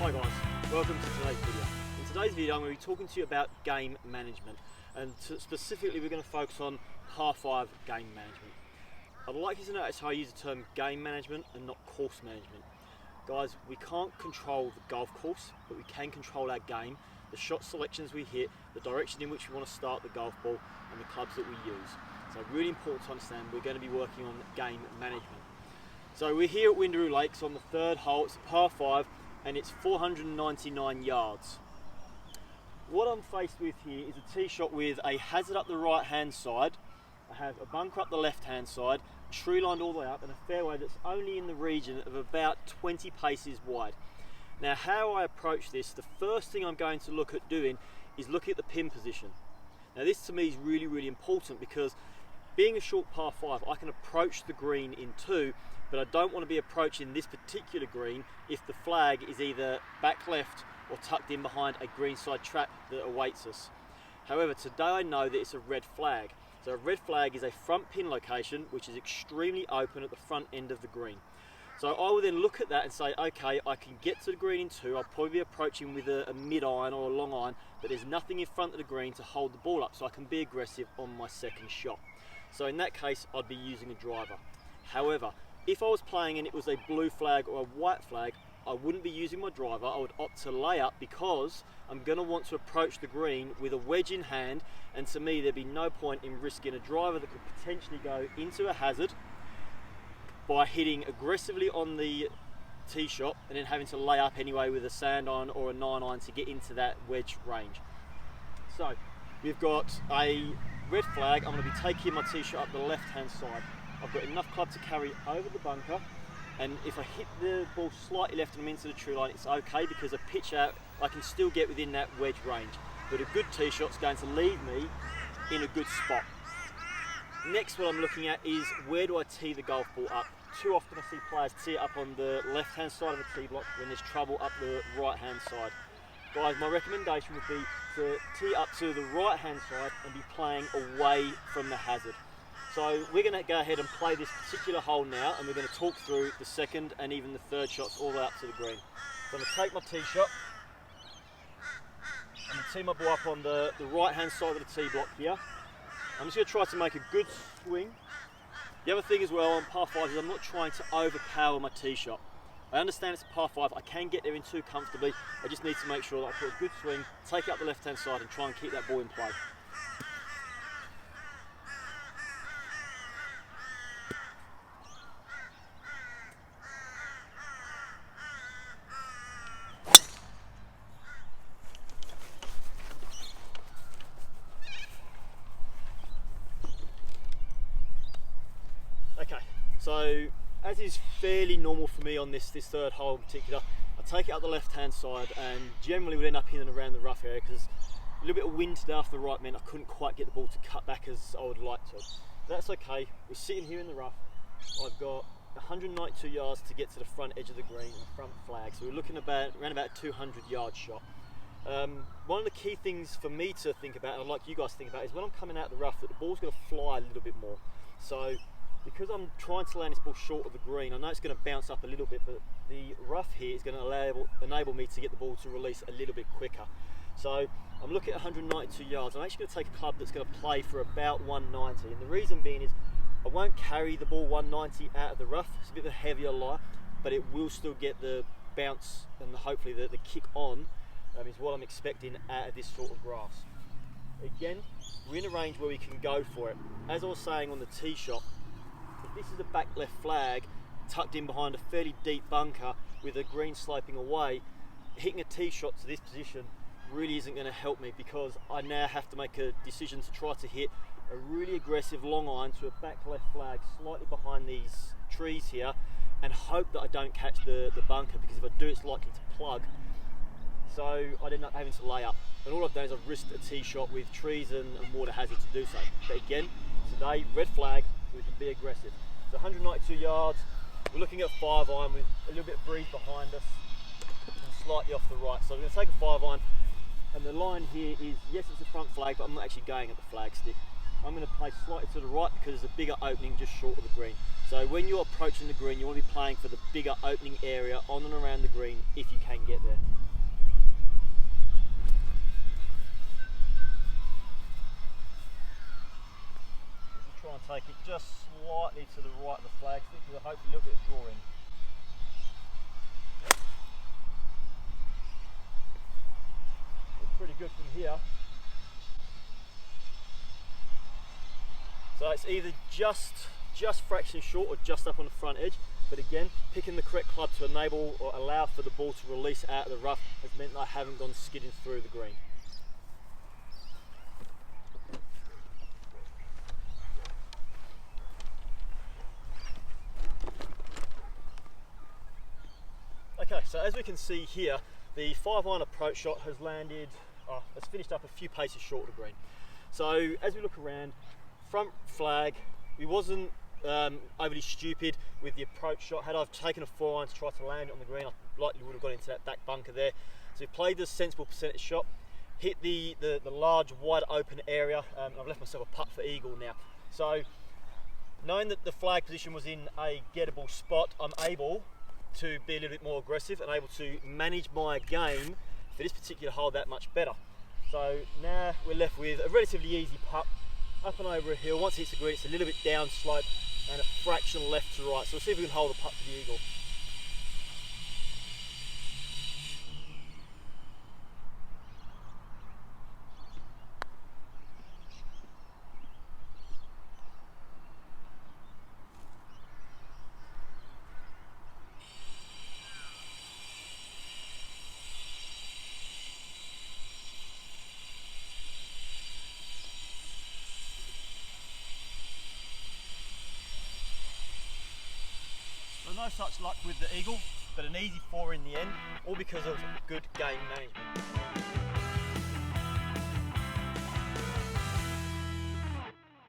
Hi guys, welcome to today's video. In today's video I'm going to be talking to you about game management, and specifically we're going to focus on par 5 game management. I'd like you to notice how I use the term game management and not course management. Guys, we can't control the golf course, but we can control our game, the shot selections we hit, the direction in which we want to start the golf ball, and the clubs that we use. So really important to understand we're going to be working on game management. So we're here at Windaroo Lakes on the third hole. It's a par 5 and it's 499 yards. What I'm faced with here is a tee shot with a hazard up the right hand side. I have a bunker up the left hand side, tree lined all the way up, and a fairway that's only in the region of about 20 paces wide. Now how I approach this, the first thing I'm going to look at doing is looking at the pin position. Now this to me is really important, because being a short par 5, I can approach the green in 2, but I don't want to be approaching this particular green if the flag is either back left or tucked in behind a greenside trap that awaits us. However, today I know that it's a red flag. So a red flag is a front pin location which is extremely open at the front end of the green. So I will then look at that and say, okay, I can get to the green in 2, I'll probably be approaching with a mid iron or a long iron, but there's nothing in front of the green to hold the ball up, so I can be aggressive on my second shot. So in that case, I'd be using a driver. However, if I was playing and it was a blue flag or a white flag, I wouldn't be using my driver. I would opt to lay up, because I'm going to want to approach the green with a wedge in hand, and to me there'd be no point in risking a driver that could potentially go into a hazard by hitting aggressively on the tee shot and then having to lay up anyway with a sand iron or a 9 iron to get into that wedge range. So we've got a red flag. I'm going to be taking my tee shot up the left hand side. I've got enough club to carry over the bunker, and if I hit the ball slightly left and I'm into the tree line, it's okay, because a pitch out I can still get within that wedge range. But a good tee shot's going to leave me in a good spot. Next, what I'm looking at is, where do I tee the golf ball up? Too often I see players tee it up on the left hand side of the tee block when there's trouble up the right hand side. Guys, my recommendation would be to tee up to the right hand side and be playing away from the hazard. So we're going to go ahead and play this particular hole now, and we're going to talk through the second and even the third shots all the way up to the green. So I'm going to take my tee shot. I'm going to tee my ball up on the right hand side of the tee block here. I'm just going to try to make a good swing. The other thing as well on par 5 is I'm not trying to overpower my tee shot. I understand it's a par 5, I can get there in 2 comfortably. I just need to make sure that I put a good swing, take it up the left hand side and try and keep that ball in play. Okay, so as is fairly normal for me on this third hole in particular, I take it up the left hand side and generally would end up in and around the rough area, because a little bit of wind today off the right meant I couldn't quite get the ball to cut back as I would like to. That's okay, we're sitting here in the rough. I've got 192 yards to get to the front edge of the green and front flag, so we're looking around about a 200 yard shot. One of the key things for me to think about, and I'd like you guys to think about, is when I'm coming out of the rough, that the ball's going to fly a little bit more. So because I'm trying to land this ball short of the green, I know it's going to bounce up a little bit, but the rough here is going to enable me to get the ball to release a little bit quicker. So I'm looking at 192 yards. I'm actually going to take a club that's going to play for about 190, and the reason being is I won't carry the ball 190 out of the rough. It's a bit of a heavier lie, but it will still get the bounce and hopefully the kick on, is what I'm expecting out of this sort of grass. Again, we're in a range where we can go for it. As I was saying on the tee shot, if this is a back left flag tucked in behind a fairly deep bunker with a green sloping away, hitting a tee shot to this position really isn't going to help me, because I now have to make a decision to try to hit a really aggressive long iron to a back left flag slightly behind these trees here, and hope that I don't catch the bunker, because if I do, it's likely to plug. So I'd end up having to lay up, and all I've done is I've risked a tee shot with trees and water hazard to do so. But again, today, red flag, so we can be aggressive. So 192 yards, we're looking at 5 iron with a little bit of breeze behind us and slightly off the right. So I'm going to take a 5 iron, and the line here is, yes, it's a front flag, but I'm not actually going at the flag stick. I'm going to play slightly to the right because there's a bigger opening just short of the green. So when you're approaching the green, you want to be playing for the bigger opening area on and around the green if you can get there. Try and take it just slightly to the right of the flag stick with hopefully a little bit of drawing. It's pretty good from here. So it's either just fractionally short or just up on the front edge, but again, picking the correct club to enable or allow for the ball to release out of the rough has meant that I haven't gone skidding through the green. Okay, so as we can see here, the 5-iron approach shot has landed, has finished up a few paces short of the green. So as we look around, front flag, we wasn't overly stupid with the approach shot. Had I taken a 4-iron to try to land it on the green, I likely would have got into that back bunker there. So we played the sensible percentage shot, hit the large wide open area, and I've left myself a putt for eagle now. So knowing that the flag position was in a gettable spot, I'm able to be a little bit more aggressive and able to manage my game for this particular hole that much better. So now we're left with a relatively easy putt up and over a hill. Once it hits the green, it's a little bit down slope and a fraction left to right. So we'll see if we can hold the putt for the eagle. No such luck with the eagle, but an easy 4 in the end, all because of good game management.